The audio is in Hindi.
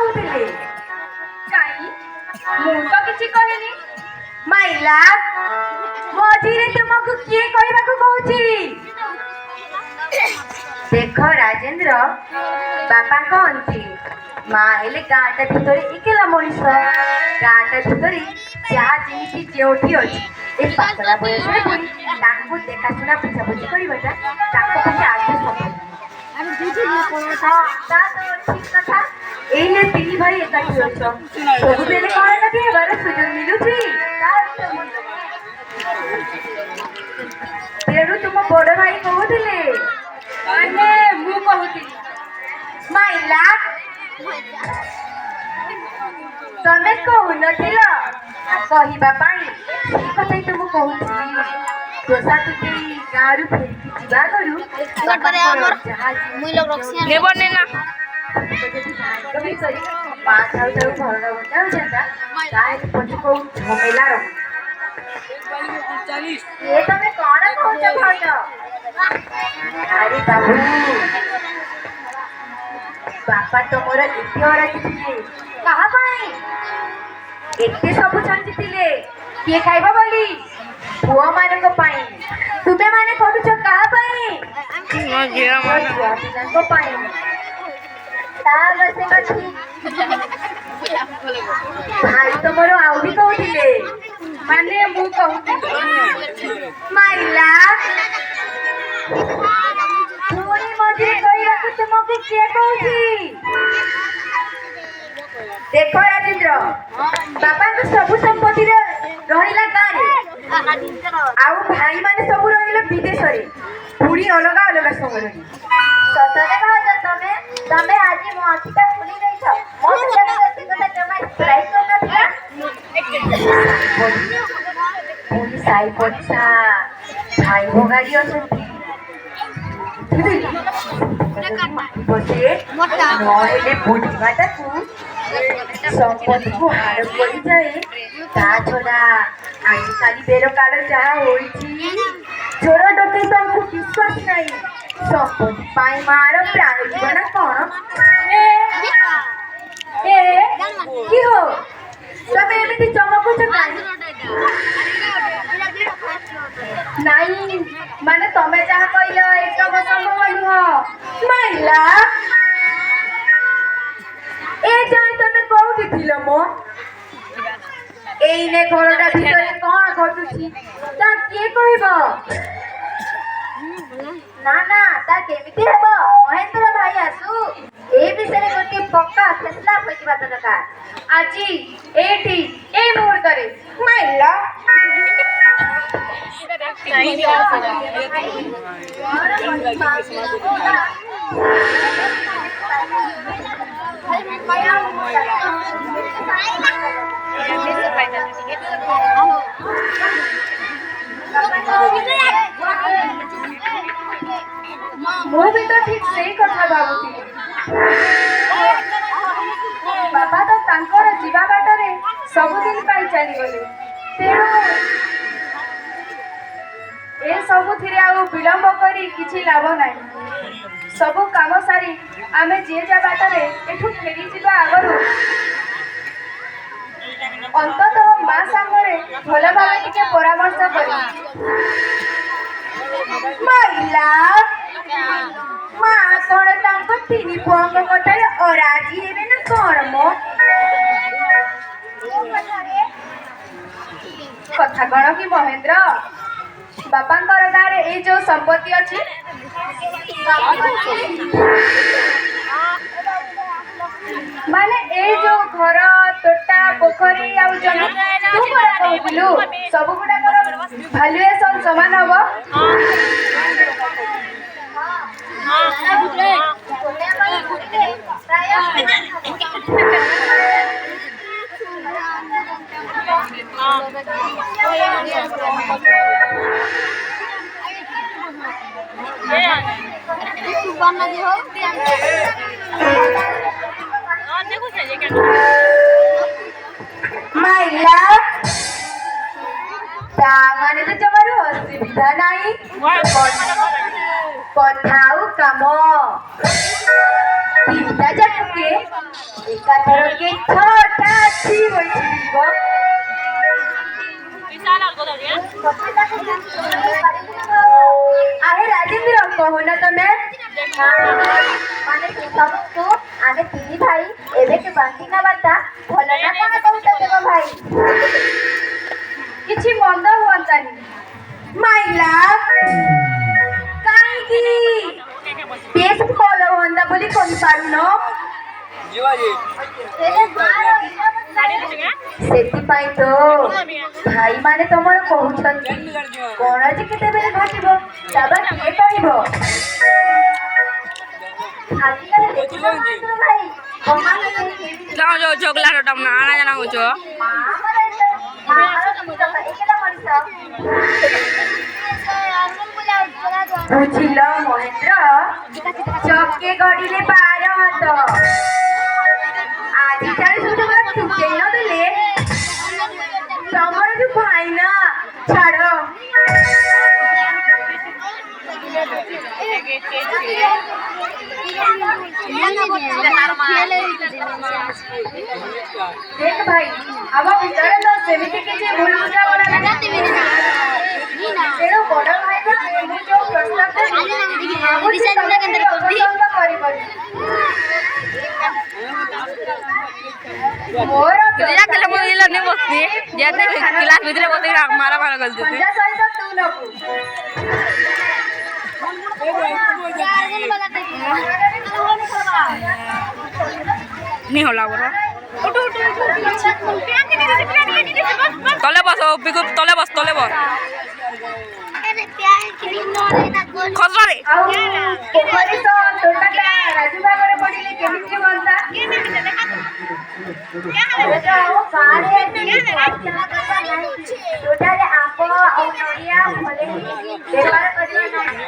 कहूतिले काई मु तो किछि कहनी माइला मझिरे तुमको किए कहबाको कहूची देख राजेंद्र बापा कहती माँ हेले गाँटा भितर एकेला मनीष गाँटा भितर जहाँ जिनिस जोठी अच्छी ए पातला बयस पुणी देखाशुना बुझाबुझी करवाटा आगे ठीक कथा एने तीन भाई एकाठी अछ सब बेले कौन एकाठी हेबार सुजोग मिलुची तेणु तुम बड़ भाई कहूले माने मु कहूती माइला तमे कहू नथिल कहवा कथा तुम कहूँ दोसा तुझे गाँव फेरिकी जीवा करू माँ थाऊ थाऊ घर बचा होता पछे कौ झमेला रह ये तमे कौन कहूच भाज अरे बाबू बापा तुमर एते अराखी कहा एते सब छंचिले किए खाइबा बोली पुआ मानक पाई तुमे माने करूछ कहा पाई पिलांको पाई ताल से कथि भाई तुमर आउ भी कहूतिले माने मु कहूती माइला पूरी मजे कहिरा कि तुमके के कहूची देखो राजेंद्र बापा को सब संपत्ति रे रहिला गारे आउ भाई माने सब रहिला विदेश रे पूरी अलग अलग शहर रे सतरे कह तमे तमे आज मो अखिटा खुली रही छ मो सतरे गति कथा जमा स्ट्राइक करना थिला पूरी साई पछा भाई भोगारी अछंती बसे नहेले बुढ़ीमाटा को संपत्ति को हार कर जाए ता छड़ा आजिकाली बेरोकाल जहाँ होइछि चोर डकैत को विश्वास नहीं संपत्ति पाई मार प्राण जीवन कौन की हो तमे एमिति चमकुछ नहीं माने तमे जहाँ कहल एकदम संभव नुह माइला ए जाय तमे कोउठी थिलो मो एइने घरटा भितरे कोन घटुछि ता के कहबो ना ना ता केमिति हेबो महेंद्र भाई आसु ए विषय गोटे पक्का फैसला होइबा दरकार आजी एठी ए मुहूर्त रे माइला मु भी तो ठीक से कथा भाबुती बाबा तो तांकर जीवा बाटरे सबुदिन पाई चली गले तेणु ए सबु थिरे आ विलंब करी किछि लाभ नाही सबु काम सारी आमे जे जा बाटरे एठु फेरी जिबा आगरु अंततः माँ सांगरे भल भावे टिके परामर्श करी माइला माँ कौन तांको तीनी पुआंको कथारे अराजी हेबे ना कौन मो कथा कण कि महेंद्र बापांकर गाँव ए जो संपत्ति अच्छी माने ए जो घर तोटा पोखरी आउ जमी तू कोन कहबिलु सब गुडा भैल्युएशन समान हबो माइला तामाने तो जमारो असुविधा नहीं कथाऊ काम ତିନିଟା ଯାକେ ଏକାଥରକେ ଛଅଟା ଛି ହୋଇଯିବ। ଆରେ ରାଜେନ୍ଦ୍ର କହୁନ ତମେ। ମାନେ ସମସ୍ତଙ୍କୁ ଆମେ ତିନି ଭାଇ ଏବେ କି ବାନ୍ତି ନବାଟା ଭଲ ନା କଣ କହୁଛ ଦେବ ଭାଇ? କିଛି ମନ୍ଦ ହୁଅନ୍ତାନି। ମାଇଲା କାହିଁକି ବେଶ ଭଲ ହୁଅନ୍ତା ବୋଲି କହିପାରୁନ? ସେଥିପାଇଁ ତ ଭାଇମାନେ ତମର କହୁଛନ୍ତି। କଣ ଯେ କେତେବେଳେ ଘଟିବ ତାବା କିଏ କହିବ? ଆଜିକାଲି ଦେଖିଲ ମହେନ୍ଦ୍ର ଭାଇ କମାଲ ଚକଲେଟ ନା ଆଣା ଜାଣା ହଉଛ ବୁଝିଲ ମହେନ୍ଦ୍ର, ଚକେ ଗଡ଼ିଲେ 12 ହାତ। ଆଜିଠାରୁ ସୁଦ୍ଧା ଟୁକେଇ ନଦେଲେ ତମର ଯୋଉ ଭାଇ ନା ଛାଡ଼। देख भाई अब ଭିତରେ ତ ସେମିତି କିଛି ଭୁଲ ବୁଝାମଣା ନାହିଁ। ତେଣୁ ବଡ଼ ଭାଇର ମୁଁ ଯୋଉ ପ୍ରସ୍ତାବ ଭାବୁଛି ତମେ ଅପସନ୍ଦ କରିବନି। ମୋର କ୍ଲାସ ଭିତରେ ବସିକି ମାରା ମାରା କରିଦେଉଛି ପଞ୍ଜା ସହିତ ତୁ ନବୁ। ନି होला বড় তলে বস পিকু তলে বস খসরে ଆଉ ପୋଖରୀ ତ ତୋଟାଟା ରାଜୁ ଭାଗରେ ପଡ଼ିଲେ କେମିତି ହୁଅନ୍ତା? ଟୋଟାଲି ଆମ୍ବ ଆଉ ନଡ଼ିଆ ଭଲ ବେପାର କରିବା ନାହିଁ।